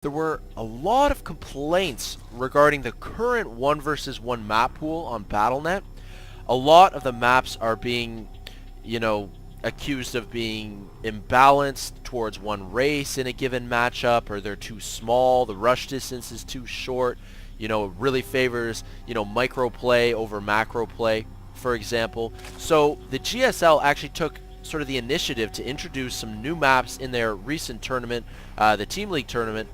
There were a lot of complaints regarding the current 1 versus 1 map pool on Battle.net. A lot of the maps are being, accused of being imbalanced towards one race in a given matchup, or they're too small, the rush distance is too short. It really favors, micro play over macro play, for example. So the GSL actually took sort of the initiative to introduce some new maps in their recent tournament, the Team League tournament,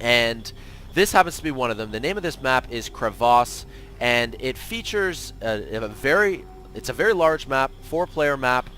and this happens to be one of them. The name of this map is Crevasse, and it features it's a very large map, 4-player map,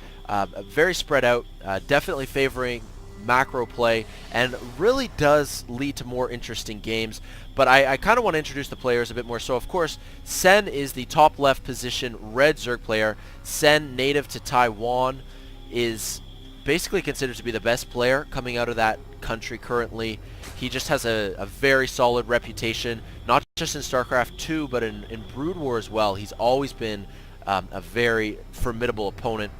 very spread out, definitely favoring macro play, and really does lead to more interesting games. But I kind of want to introduce the players a bit more. So of course, Sen is the top left position red Zerg player. Sen, native to Taiwan, is basically considered to be the best player coming out of that country currently. He just has a very solid reputation, not just in Starcraft 2, but in Brood War as well. He's always been a very formidable opponent.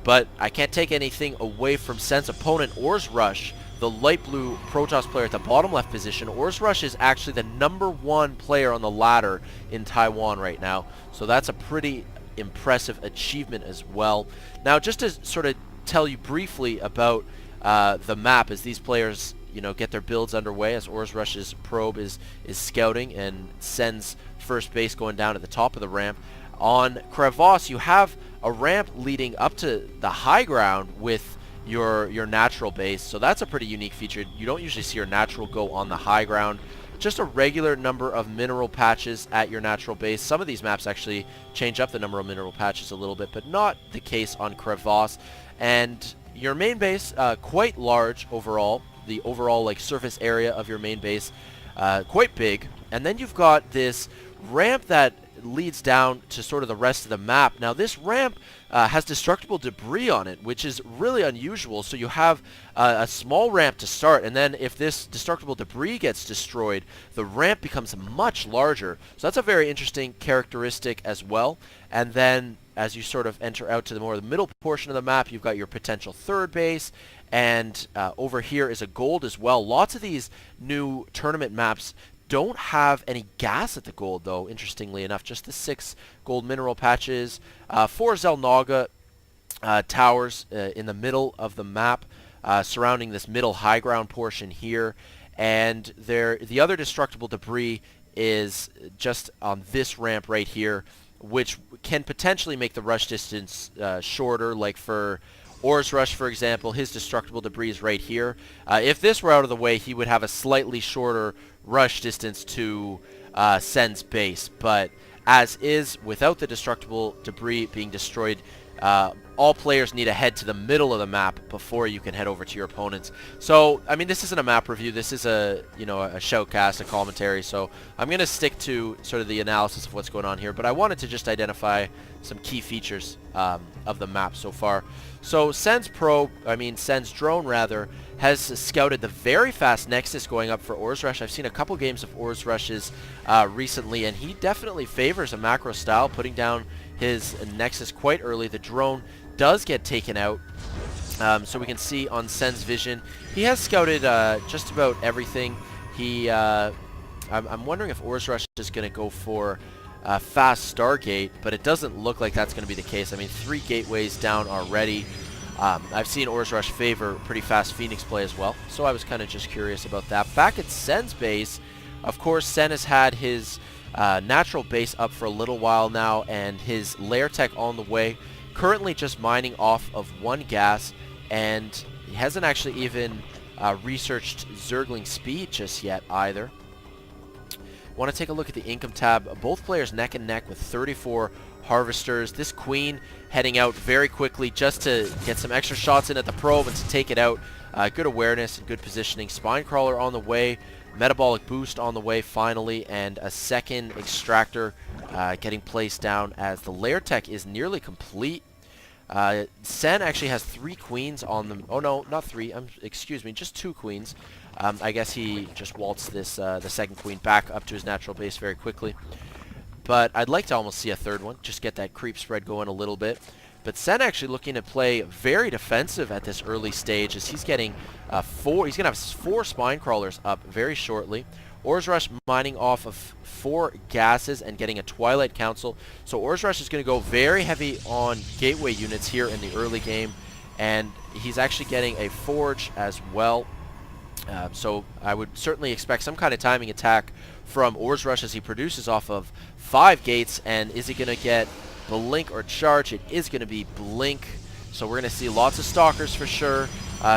But I can't take anything away from Sen's opponent, OrzRush, the light blue Protoss player at the bottom left position. OrzRush is actually the #1 player on the ladder in Taiwan right now, so that's a pretty impressive achievement as well. Now, just to sort of tell you briefly about the map as these players get their builds underway, as OrzRush's probe is scouting and Sen's first base going down at the top of the ramp. On Crevasse, you have a ramp leading up to the high ground with your natural base, so that's a pretty unique feature. You don't usually see your natural go on the high ground. Just a regular number of mineral patches at your natural base. Some of these maps actually change up the number of mineral patches a little bit, but not the case on Crevasse. And your main base, quite large overall. The overall surface area of your main base, quite big. And then you've got this ramp that leads down to sort of the rest of the map. Now this ramp has destructible debris on it, which is really unusual. So you have a small ramp to start, and then if this destructible debris gets destroyed, the ramp becomes much larger. So that's a very interesting characteristic as well. And then as you sort of enter out to the middle portion of the map, you've got your potential third base, and over here is a gold as well. Lots of these new tournament maps don't have any gas at the gold, though, interestingly enough. Just the 6 gold mineral patches, 4 Zelnaga towers in the middle of the map, surrounding this middle high ground portion here. And the other destructible debris is just on this ramp right here, which can potentially make the rush distance shorter, like for OrzRush, for example. His destructible debris is right here. If this were out of the way, he would have a slightly shorter rush distance to Sen's base, but as is, without the destructible debris being destroyed, all players need to head to the middle of the map before you can head over to your opponents. So, I mean, this isn't a map review. This is a shoutcast, a commentary. So I'm going to stick to sort of the analysis of what's going on here, but I wanted to just identify some key features of the map so far. So Sen's drone rather, has scouted the very fast Nexus going up for OrzRush. I've seen a couple games of OrzRush's recently, and he definitely favors a macro style, putting down his Nexus quite early. The drone does get taken out, so we can see on Sen's vision, he has scouted just about everything. I'm wondering if OrzRush is going to go for fast Stargate, but it doesn't look like that's going to be the case. I mean, 3 gateways down already. I've seen OrzRush favor pretty fast Phoenix play as well, so I was kind of just curious about that. Back at Sen's base, of course, Sen has had his natural base up for a little while now, and his lair tech on the way. Currently just mining off of 1 gas, and he hasn't actually even researched Zergling speed just yet either. Want to take a look at the income tab. Both players neck and neck with 34 harvesters. This queen heading out very quickly just to get some extra shots in at the probe and to take it out. Good awareness and good positioning. Spine crawler on the way. Metabolic boost on the way finally, and a second extractor getting placed down as the lair tech is nearly complete. Sen actually has 3 queens on them. Oh no, not 3. Excuse me, just 2 queens. I guess he just waltzed this the second queen back up to his natural base very quickly. But I'd like to almost see a third one, just get that creep spread going a little bit. But Sen actually looking to play very defensive at this early stage as he's getting he's going to have 4 spine crawlers up very shortly. OrzRush mining off of 4 gases and getting a Twilight Council. So OrzRush is going to go very heavy on gateway units here in the early game. And he's actually getting a Forge as well. So I would certainly expect some kind of timing attack from OrzRush as he produces off of 5 gates. And is he going to get Blink or Charge? It is going to be Blink. So we're going to see lots of Stalkers for sure.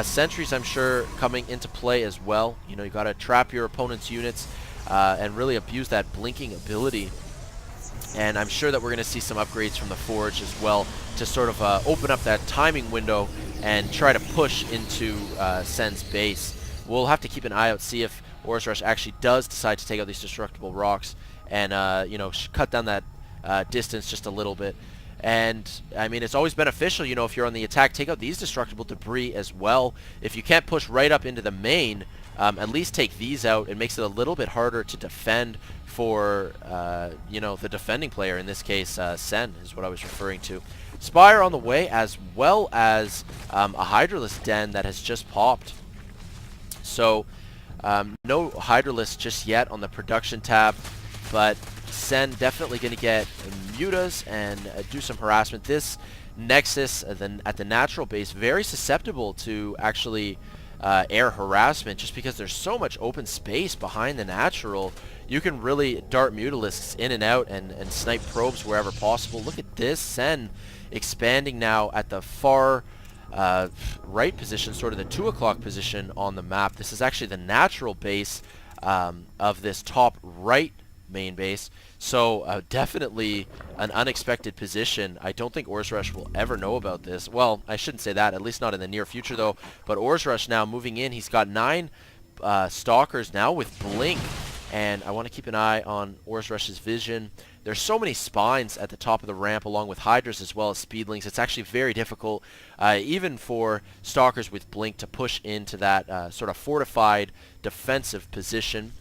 Sentries, I'm sure, coming into play as well. You know, you got to trap your opponent's units and really abuse that blinking ability. And I'm sure that we're going to see some upgrades from the Forge as well to sort of open up that timing window and try to push into Sen's base. We'll have to keep an eye out, see if OrzRush actually does decide to take out these destructible rocks and, you know, cut down that distance just a little bit. And, I mean, it's always beneficial, you know, if you're on the attack, take out these destructible debris as well. If you can't push right up into the main, at least take these out. It makes it a little bit harder to defend for, you know, the defending player. In this case, Sen is what I was referring to. Spire on the way, as well as a Hydralisk Den that has just popped. So, no Hydralisk just yet on the production tab, but Sen definitely going to get mutas and do some harassment. This Nexus at the natural base, very susceptible to actually air harassment just because there's so much open space behind the natural. You can really dart Mutalisks in and out and snipe probes wherever possible. Look at this, Sen expanding now at the far right position, sort of the 2 o'clock position on the map. This is actually the natural base of this top right main base. So definitely an unexpected position. I don't think OrzRush will ever know about this. Well, I shouldn't say that, at least not in the near future though. But OrzRush now moving in. He's got 9 Stalkers now with Blink. And I want to keep an eye on OrzRush's vision. There's so many spines at the top of the ramp along with Hydras as well as Speedlings. It's actually very difficult even for Stalkers with Blink to push into that sort of fortified defensive position.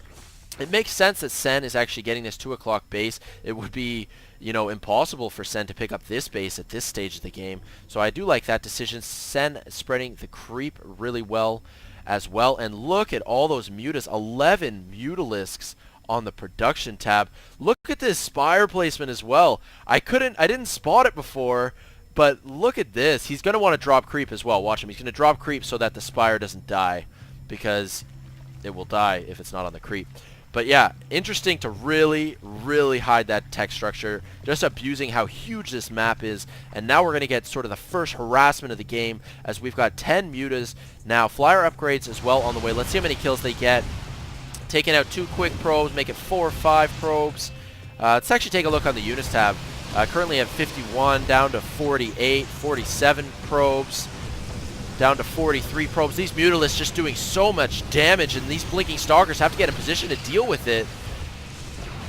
It makes sense that Sen is actually getting this 2 o'clock base. It would be, you know, impossible for Sen to pick up this base at this stage of the game. So I do like that decision. Sen spreading the creep really well as well. And look at all those mutas. 11 Mutalisks on the production tab. Look at this Spire placement as well. I didn't spot it before, but look at this. He's going to want to drop creep as well. Watch him. He's going to drop creep so that the Spire doesn't die, because it will die if it's not on the creep. But yeah, interesting to really, really hide that tech structure, just abusing how huge this map is. And now we're going to get sort of the first harassment of the game as we've got 10 mutas. Now, flyer upgrades as well on the way. Let's see how many kills they get. Taking out 2 quick probes, make it 4 or 5 probes. Let's actually take a look on the units tab. Currently at 51, down to 48, 47 probes. Down to 43 probes. These Mutalisks just doing so much damage, and these blinking Stalkers have to get in position to deal with it.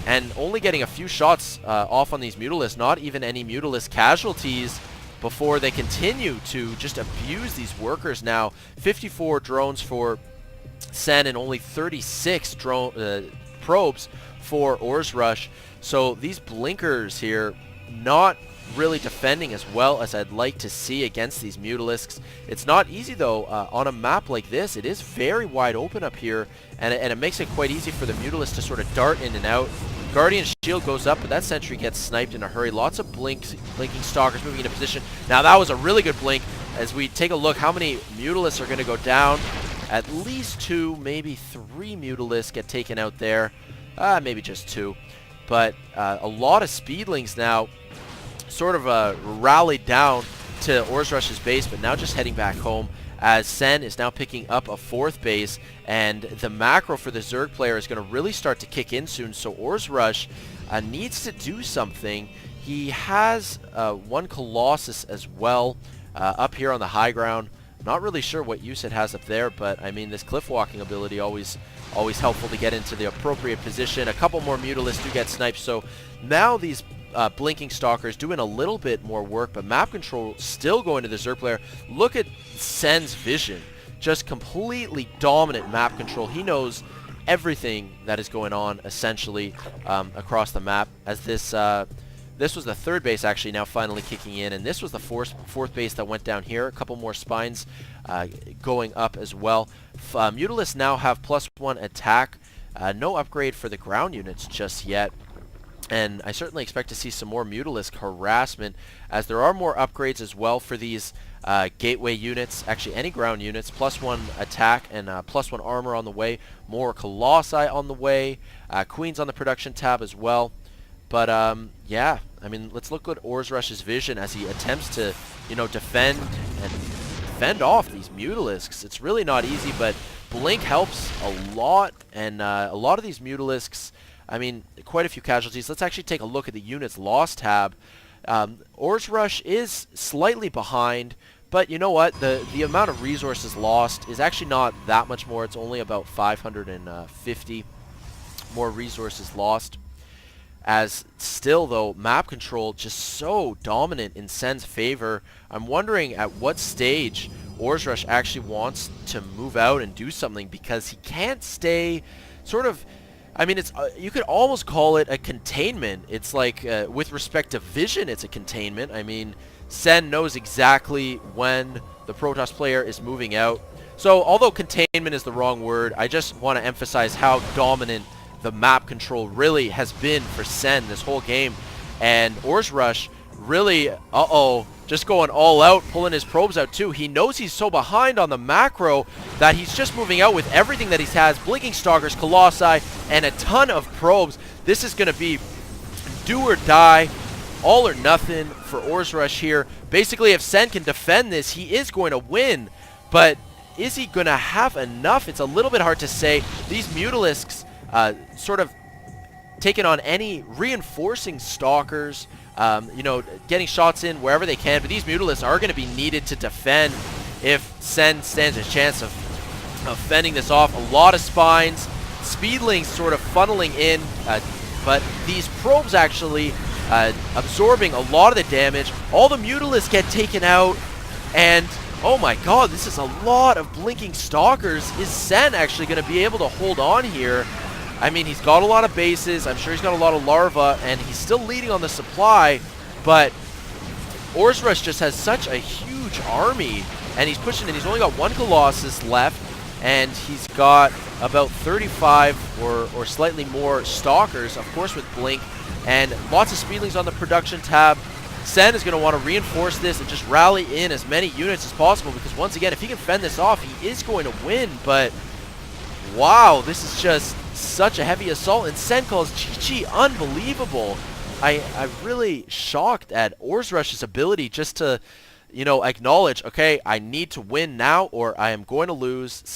And only getting a few shots off on these Mutalisks, not even any Mutalisk casualties before they continue to just abuse these workers now. 54 drones for Sen and only 36 probes for OrzRush. So these blinkers here, not really defending as well as I'd like to see against these Mutalisks. It's not easy though on a map like this. It is very wide open up here, and it makes it quite easy for the Mutalisks to sort of dart in and out. Guardian shield goes up, but that sentry gets sniped in a hurry. Lots of blinking Stalkers moving into position. Now that was a really good blink. As we take a look, how many Mutalisks are going to go down? At least 2, maybe 3 Mutalisks get taken out there. Maybe just 2. But a lot of Speedlings now sort of rallied down to OrzRush's base, but now just heading back home as Sen is now picking up a 4th base, and the macro for the Zerg player is going to really start to kick in soon. So OrzRush needs to do something. He has 1 Colossus as well up here on the high ground. Not really sure what use it has up there, but I mean, this cliff walking ability always helpful to get into the appropriate position. A couple more Mutalisks do get sniped, so now these blinking Stalkers doing a little bit more work, but map control still going to the Zerg player. Look at Sen's vision. Just completely dominant map control. He knows everything that is going on, essentially, across the map, as this This was the third base actually now finally kicking in, and this was the fourth base that went down here. A couple more spines going up as well. Mutalisks now have +1 attack. No upgrade for the ground units just yet. And I certainly expect to see some more Mutalisk harassment, as there are more upgrades as well for these gateway units. Actually, any ground units, +1 attack and +1 armor on the way. More Colossi on the way. Queens on the production tab as well. But yeah, I mean, let's look at OrzRush's vision as he attempts to, you know, defend off these Mutalisks. It's really not easy, but Blink helps a lot, and a lot of these Mutalisks, I mean, quite a few casualties. Let's actually take a look at the units lost tab. OrzRush is slightly behind, but you know what? The amount of resources lost is actually not that much more. It's only about 550 more resources lost. As still, though, map control just so dominant in Sen's favor. I'm wondering at what stage OrzRush actually wants to move out and do something, because he can't stay sort of... I mean, it's you could almost call it a containment. It's like, with respect to vision, it's a containment. I mean, Sen knows exactly when the Protoss player is moving out. So, although containment is the wrong word, I just want to emphasize how dominant the map control really has been for Sen this whole game. And OrzRush really, just going all out, pulling his probes out too. He knows he's so behind on the macro that he's just moving out with everything that he has. Blinking Stalkers, Colossi, and a ton of probes. This is going to be do or die, all or nothing for OrzRush here. Basically, if Sen can defend this, he is going to win. But is he going to have enough? It's a little bit hard to say. These Mutalisks sort of taking on any reinforcing Stalkers, you know, getting shots in wherever they can. But these Mutalisks are going to be needed to defend if Sen stands a chance of fending this off. A lot of spines, speedlings sort of funneling in, but these probes actually absorbing a lot of the damage. All the Mutalisks get taken out, and oh my god, this is a lot of blinking Stalkers. Is Sen actually going to be able to hold on here? I mean, he's got a lot of bases. I'm sure he's got a lot of larvae, and he's still leading on the supply, but OrzRush just has such a huge army, and he's pushing in. He's only got 1 Colossus left, and he's got about 35 or slightly more Stalkers, of course, with Blink, and lots of Speedlings on the production tab. Sen is going to want to reinforce this and just rally in as many units as possible, because once again, if he can fend this off, he is going to win. But wow, this is just such a heavy assault, and Sen calls GG unbelievable. I'm really shocked at OrzRush's ability just to, you know, acknowledge, okay, I need to win now or I am going to lose.